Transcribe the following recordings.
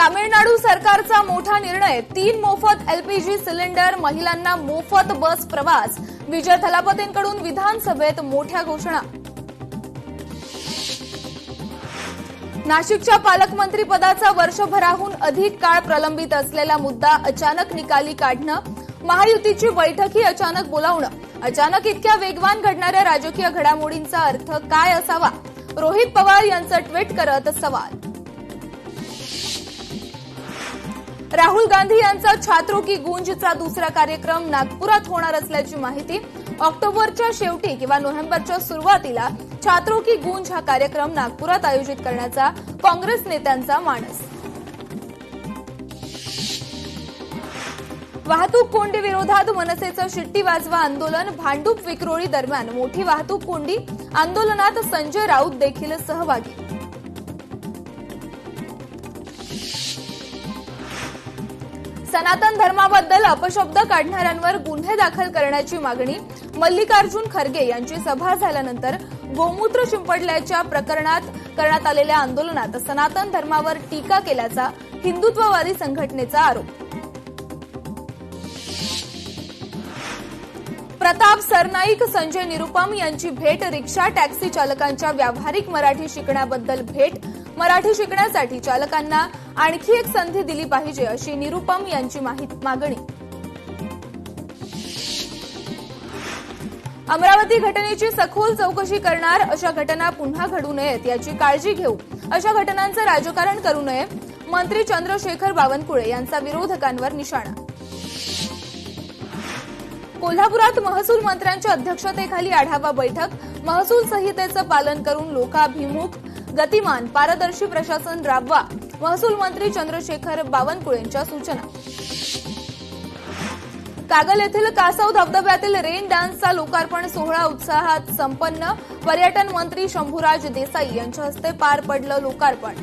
तामिळनाडू सरकारचा मोठा निर्णय, 3 मोफत एलपीजी सिलेंडर, महिलांना मोफत बस प्रवास. विजय थलापतींकडून विधानसभेत मोठ्या घोषणा. नाशिकच्या पालकमंत्री पदाचा वर्षभराहून अधिक काळ प्रलंबित असलेला मुद्दा अचानक निकाली काढणं. महायुतीची बैठकही अचानक बोलावणं. अचानक इतक्या वेगवान घडणाऱ्या राजकीय घडामोडींचा अर्थ काय असावा? रोहित पवार यांचं ट्विट करत सवाल. राहुल गांधी यांचा छात्रों की गूंजचा दुसरा कार्यक्रम नागपुरात होणार असल्याची माहिती. ऑक्टोबरच्या शेवटी किंवा नोव्हेंबरच्या सुरुवातीला छात्रों की गूंज हा कार्यक्रम नागपुरात आयोजित करण्याचा काँग्रेस नेत्यांचा मानस. वाहतूक कोंडी विरोधात मनसेचं शिट्टी वाजवा आंदोलन. भांडूप विक्रोळी दरम्यान मोठी वाहतूक कोंडी. आंदोलनात संजय राऊत देखील सहभागी. सनातन धर्माबद्दल अपशब्द काढणाऱ्यांवर गुन्हे दाखल करण्याची मागणी. मल्लिकार्जुन खरगे यांची सभा झाल्यानंतर गोमूत्र शिंपडल्याच्या प्रकरणात करण्यात आलेल्या आंदोलनात सनातन धर्मावर टीका केल्याचा हिंदुत्ववादी संघटनेचा आरोप. प्रताप सरनाईक संजय निरुपम यांची भेट. रिक्षा टॅक्सी चालकांच्या व्यावहारिक मराठी शिकण्याबद्दल भेट. मराठी शिकण्यासाठी चालकांना आणखी एक संधी दिली पाहिजे अशी निरुपम यांची मागणी. अमरावती घटनेची सखोल चौकशी करणार. अशा घटना पुन्हा घडू नयेत याची काळजी घेऊ. अशा घटनांचं राजकारण करू नये. मंत्री चंद्रशेखर बावनकुळे यांचा विरोधकांवर निशाणा. कोल्हापुरात महसूल मंत्र्यांच्या अध्यक्षतेखाली आढावा बैठक. महसूल संहितेचं पालन करून लोकाभिमुख, गतिमान, पारदर्शी प्रशासन राबवा. महसूल मंत्री चंद्रशेखर बावनकुळेंच्या सूचना. कागल येथील कासव धबधब्यातील रेन डान्सचा लोकार्पण सोहळा उत्साहात संपन्न. पर्यटन मंत्री शंभूराज देसाई यांच्या हस्ते पार पडलं लोकार्पण.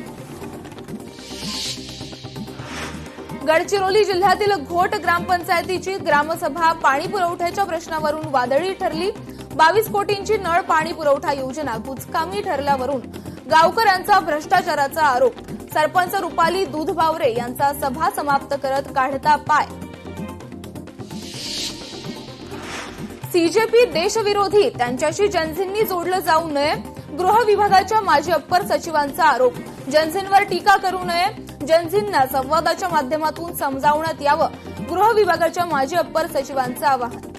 गडचिरोली जिल्ह्यातील घोट ग्रामपंचायतीची ग्रामसभा पाणी पुरवठ्याच्या प्रश्नावरून वादळी ठरली. 22 कोटींची नळ पाणी पुरवठा योजना कुचकामी ठरल्यावरून गावकऱ्यांचा भ्रष्टाचाराचा आरोप. सरपंच रुपाली दूधबावरे यांचा सभा समाप्त करत काढता पाय. सीजेपी देशविरोधी, त्यांच्याशी जनझींनी जोडलं जाऊ नये. गृह विभागाच्या माजी अप्पर सचिवांचा आरोप. जनझींवर टीका करू नये. जनझींना संवादाच्या माध्यमातून समजावण्यात यावं. गृह विभागाच्या माजी अप्पर सचिवांचं आवाहन.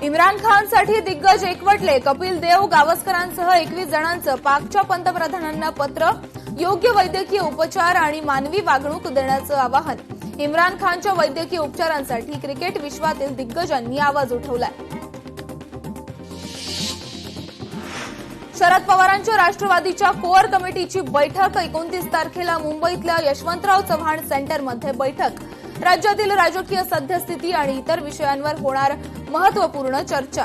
इम्रान खानसाठी दिग्गज एकवटले. कपिल देव, गावस्करांसह 21 जणांचं पाकच्या पंतप्रधानांना पत्र. योग्य वैद्यकीय उपचार आणि मानवी वागणूक देण्याचं आवाहन. इम्रान खानच्या वैद्यकीय उपचारांसाठी क्रिकेट विश्वातील दिग्गजांनी आवाज उठवलाय. शरद पवारांच्या राष्ट्रवादीच्या कोअर कमिटीची बैठक. 29 तारखेला मुंबईतल्या यशवंतराव चव्हाण सेंटरमध्ये बैठक. राज्यातील राजकीय सद्यस्थिती आणि इतर विषयांवर होणार महत्वपूर्ण चर्चा.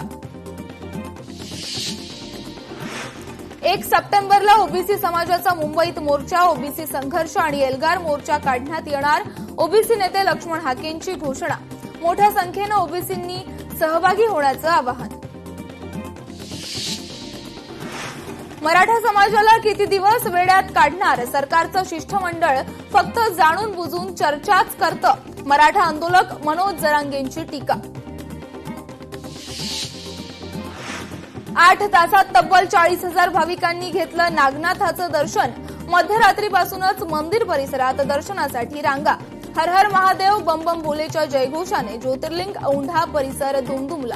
1 सप्टेंबरला ओबीसी समाजाचा मुंबईत मोर्चा. ओबीसी संघर्ष आणि एल्गार मोर्चा काढण्यात येणार. ओबीसी नेते लक्ष्मण हाकेंची घोषणा. मोठ्या संख्येनं ओबीसींनी सहभागी होण्याचं आवाहन. मराठा समाजाला किती दिवस वेड्यात काढणार? सरकारचं शिष्टमंडळ फक्त जाणून बुजून चर्चाच करतं. मराठा आंदोलक मनोज जरांगेंची टीका. 8 तासात तब्बल 40,000 भाविकांनी घेतलं नागनाथाचं दर्शन. मध्यरात्रीपासूनच मंदिर परिसरात दर्शनासाठी रांगा. हर हर महादेव, बम बम भोलेच्या जयघोषाने ज्योतिर्लिंग औंढा परिसर दुमदुमला.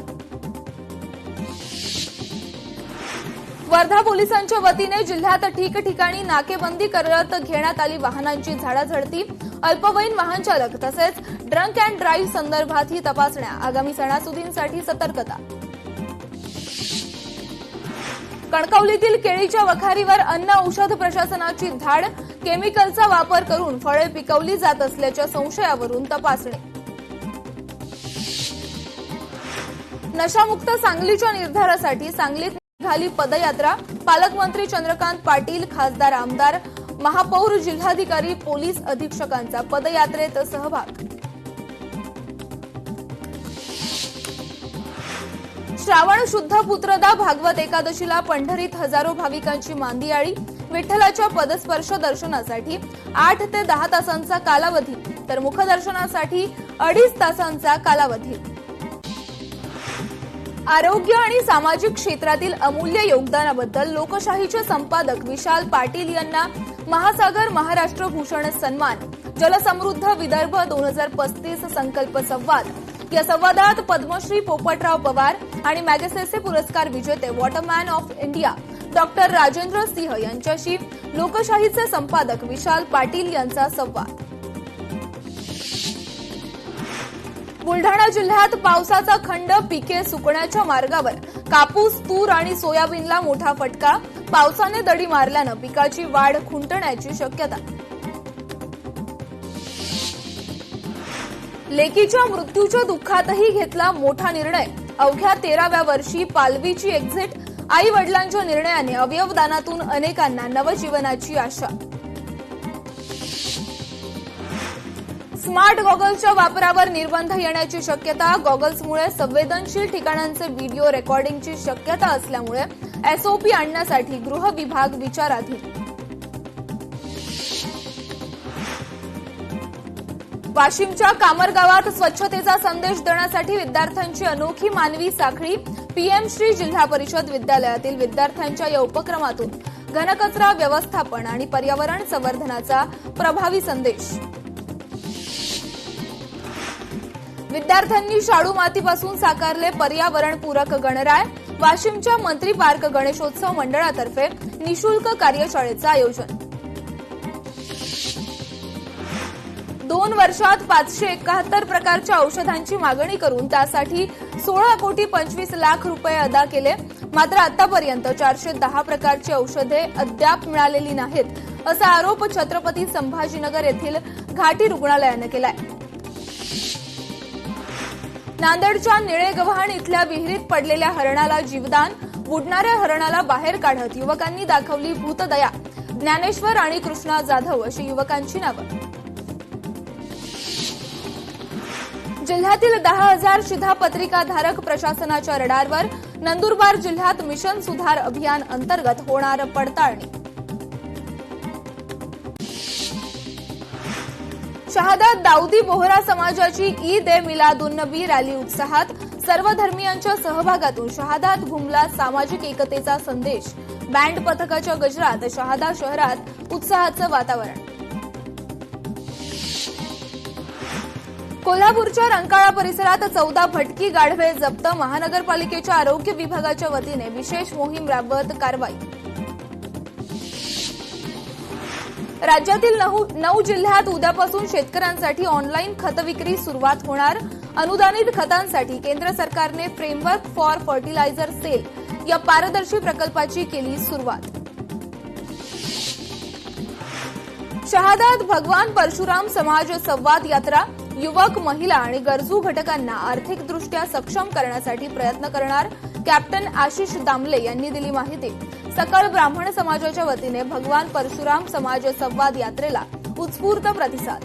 वर्धा पोलिसांच्या वतीने जिल्ह्यात ठिकठिकाणी नाकेबंदी करत घेण्यात आली वाहनांची झाडाझडती. अल्पवयीन वाहन चालक तसेच ड्रंक अँड ड्राईव्ह संदर्भातही तपासण्या. आगामी सणासुदींसाठी सतर्कता. कणकवलीतील केळीच्या वखारीवर अन्न औषध प्रशासनाची धाड. केमिकलचा वापर करून फळे पिकवली जात असल्याच्या संशयावरून तपासणी. नशामुक्त सांगलीच्या निर्धारासाठी सांगलीत निघाली पदयात्रा. पालकमंत्री चंद्रकांत पाटील, खासदार, आमदार, महापौर, जिल्हाधिकारी, पोलीस अधीक्षकांचा पदयात्रेत सहभाग. श्रावण शुद्ध पुत्रदा भागवत एकादशीला पंढरीत हजारो भाविकांची मांदियाळी. विठ्ठलाच्या पदस्पर्श दर्शनासाठी 8 ते 10 तासांचा कालावधी तर मुखदर्शनासाठी 2.5 तासांचा कालावधी. आरोग्य आणि सामाजिक क्षेत्रातील अमूल्य योगदानाबद्दल लोकशाहीचे संपादक विशाल पाटील यांना महासागर महाराष्ट्र भूषण सन्मान, जलसमृद्ध विदर्भ 2035 संकल्प संवाद या संवादात पद्मश्री पोपटराव पवार आणि मॅगसेसे पुरस्कार विजेते waterman of India doctor Rajendra Singh यांच्याशी लोकशाहीचे संपादक विशाल पाटील यांचा संवाद. बुलढाणा जिल्ह्यात पावसाचा खंड, पिके सुकण्याच्या मार्गावर. कापूस, तूर आणि सोयाबीनला मोठा फटका. पावसाने दडी मारल्यानं पिकाची वाढ खुंटण्याची शक्यता. लेकीच्या मृत्यूच्या दुःखातही घेतला मोठा निर्णय. अवघ्या 13व्या वर्षी पालवीची एक्झिट. आई वडिलांच्या निर्णयाने अवयवदानातून अनेकांना नवजीवनाची आशा. स्मार्ट गॉगल्सच्या वापरावर निर्बंध येण्याची शक्यता. गॉगल्समुळे संवेदनशील ठिकाणांचे व्हिडिओ रेकॉर्डिंगची शक्यता असल्यामुळे एसओपी आणण्यासाठी गृह विभाग विचाराधीन. वाशिमच्या कामर गावात स्वच्छतेचा संदेश देण्यासाठी विद्यार्थ्यांची अनोखी मानवी साखळी. पीएम श्री जिल्हा परिषद विद्यालयातील विद्यार्थ्यांच्या या उपक्रमातून घनकचरा व्यवस्थापन आणि पर्यावरण संवर्धनाचा प्रभावी संदेश. विद्यार्थ्यांनी शाडू मातीपासून साकारले पर्यावरणपूरक गणराय. वाशिमच्या मंत्री पार्क गणेशोत्सव मंडळातर्फे निःशुल्क कार्यशाळेचं आयोजन. 2 वर्षात 571 प्रकारच्या औषधांची मागणी करून त्यासाठी 16,25,00,000 रुपये अदा केले. मात्र आतापर्यंत 410 प्रकारची औषधे अद्याप मिळालेली नाहीत असा आरोप छत्रपती संभाजीनगर येथील घाटी रुग्णालयानं केलाय. नांदेडच्या निळेगव्हाण इथल्या विहिरीत पडलेल्या हरणाला जीवदान. बुडणाऱ्या हरणाला बाहेर काढत युवकांनी दाखवली भूतदया. ज्ञानेश्वर आणि कृष्णा जाधव अशी युवकांची नावं. जिल्ह्यातील 10,000 शिधापत्रिकाधारक प्रशासनाच्या रडारवर. नंदुरबार जिल्ह्यात मिशन सुधार अभियान अंतर्गत होणार पडताळणी. शहादात दाऊदी बोहरा समाजाची ईद ए मिलादुन्नबी रॅली उत्साहात. सर्व धर्मियांच्या सहभागातून शहादात घुमला सामाजिक एकतेचा संदेश. बँड पथकाच्या गजरात शहादा शहरात उत्साहाचं वातावरण. कोल्हापूरच्या रंकाळा परिसरात 14 भटकी गाढवे जप्त. महानगरपालिकेच्या आरोग्य विभागाच्या वतीने विशेष मोहीम राबवत कारवाई. राज्यातील 9 जिल्ह्यात उद्यापासून शेतकऱ्यांसाठी ऑनलाईन खत विक्री सुरुवात होणार. अनुदानित खतांसाठी केंद्र सरकारने फ्रेमवर्क फॉर फर्टिलायझर सेल या पारदर्शी प्रकल्पाची केली सुरुवात. शहादात भगवान परशुराम समाज संवाद यात्रा. युवक, महिला आणि गरजू घटकांना आर्थिकदृष्ट्या सक्षम करण्यासाठी प्रयत्न करणार. कॅप्टन आशिष दामले यांनी दिली माहिती. सकळ ब्राह्मण समाजाच्या वतीने भगवान परशुराम समाज संवाद यात्रेला उत्स्फूर्त प्रतिसाद.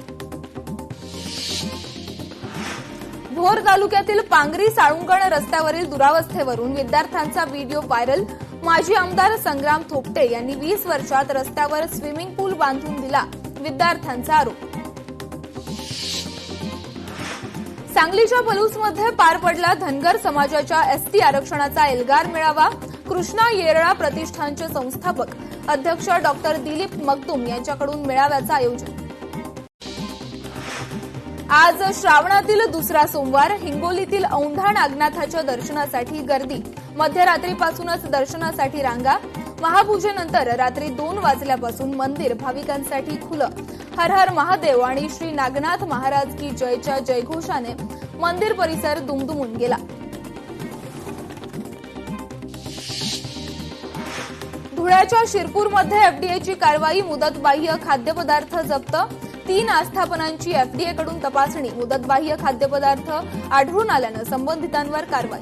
भोर तालुक्यातील पांगरी साळुंगण रस्त्यावरील दुरावस्थेवरून विद्यार्थ्यांचा व्हिडिओ व्हायरल. माजी आमदार संग्राम थोपटे यांनी 20 वर्षात रस्त्यावर स्विमिंग पूल बांधून दिला. विद्यार्थ्यांचा आरोप. सांगलीच्या पलूसमध्ये पार पडला धनगर समाजाच्या एसटी आरक्षणाचा एल्गार मेळावा. कृष्णा येरळा प्रतिष्ठानचे संस्थापक अध्यक्ष डॉक्टर दिलीप मगदूम यांच्याकडून मेळाव्याचं आयोजन. आज श्रावणातील दुसरा सोमवार. हिंगोलीतील औंढा नागनाथाच्या दर्शनासाठी गर्दी. मध्यरात्रीपासूनच दर्शनासाठी रांगा. महापूजेनंतर रात्री 2 वाजल्यापासून मंदिर भाविकांसाठी खुलं. हर हर महादेव आणि श्री नागनाथ महाराज की जयच्या जयघोषाने मंदिर परिसर दुमदुमून गेला. धुळ्याच्या शिरपूरमध्ये एफडीएची कारवाई. मुदतबाह्य खाद्यपदार्थ जप्त. 3 आस्थापनांची एफडीएकडून तपासणी. मुदतबाह्य खाद्यपदार्थ आढळून आल्यानं संबंधितांवर कारवाई.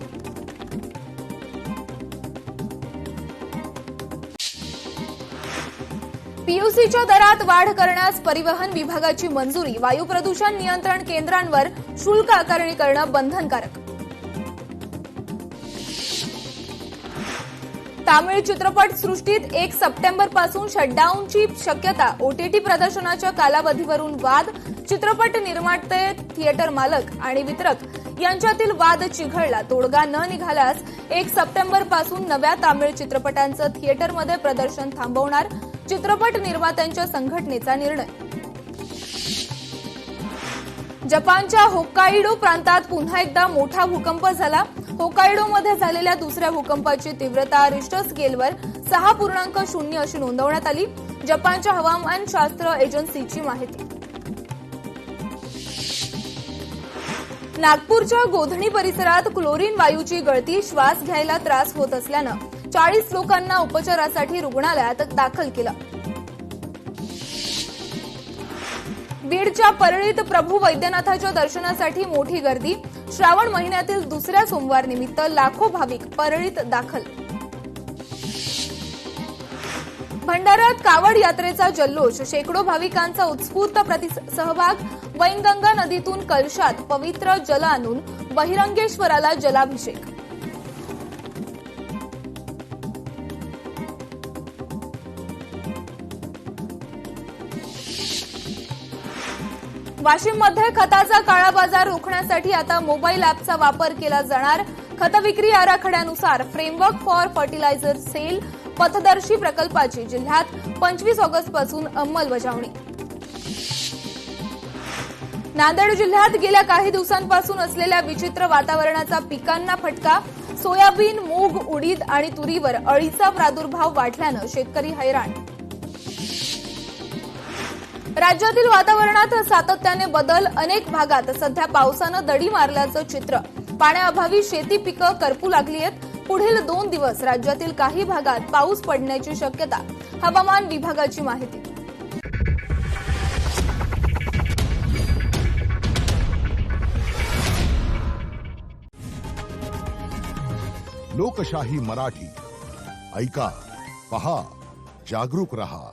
पीयूसीच्या दरात वाढ करण्यास परिवहन विभागाची मंजुरी. वायू प्रदूषण नियंत्रण केंद्रांवर शुल्क आकारणी करणं बंधनकारक. तामिळ चित्रपट सृष्टीत 1 सप्टेंबर पासून शटडाऊनची शक्यता, ओटीटी प्रदर्शनाच्या कालावधीवरून वाद, चित्रपट निर्माते, थिएटर मालक आणि वितरक यांच्यातील वाद चिघळला. तोडगा न निघाल्यास 1 सप्टेंबर पासून नव्या तामिळ चित्रपटांचं थिएटरमध्ये प्रदर्शन थांबवणार, चित्रपट निर्मात्यांच्या संघटनेचा निर्णय. जपानच्या होक्काइडो प्रांतात पुन्हा एकदा मोठा भूकंप झाला. होक्काइडोमध्ये झालेल्या दुसऱ्या भूकंपाची तीव्रता रिश्टर स्केलवर 6.0 अशी नोंदवण्यात आली. जपानच्या हवामानशास्त्र एजन्सीची माहिती. नागपूरच्या गोधणी परिसरात क्लोरीन वायूची गळती, श्वास घ्यायला त्रास होत असल्यानं 40 लोकांना उपचारासाठी रुग्णालयात दाखल केलं. बीडच्या परळीत प्रभू वैद्यनाथाच्या दर्शनासाठी मोठी गर्दी. श्रावण महिन्यातील दुसऱ्या सोमवार निमित्त लाखो भाविक परळीत दाखल. भंडाऱ्यात कावड यात्रेचा जल्लोष, शेकडो भाविकांचा उत्स्फूर्त सहभाग. वैनगंगा नदीतून कलशात पवित्र जल आणून बहिरंगेश्वराला जलाभिषेक. वाशिममध्ये खताचा काळा बाजार रोखण्यासाठी आता मोबाईल अॅपचा वापर केला जाणार. खत विक्री आराखड्यानुसार फ्रेमवर्क फॉर फर्टिलायझर सेल पथदर्शी प्रकल्पाची जिल्ह्यात 25 ऑगस्टपासून अंमलबजावणी. नांदेड जिल्ह्यात गेल्या काही दिवसांपासून असलेल्या विचित्र वातावरणाचा पिकांना फटका. सोयाबीन, मूग, उडीद आणि तुरीवर अळीचा प्रादुर्भाव वाढल्यानं शेतकरी हैराण. राज्यातील वातावरणात सातत्याने बदल, अनेक भागात सध्या पावसानं दडी मारल्याचं चित्र. पाण्याअभावी शेती पिकं करपू लागली आहेत. पुढील 2 दिवस राज्यातील काही भागात पाऊस पडण्याची शक्यता, हवामान विभागाची माहिती. लोकशाही मराठी ऐका, पहा, जागरूक रहा.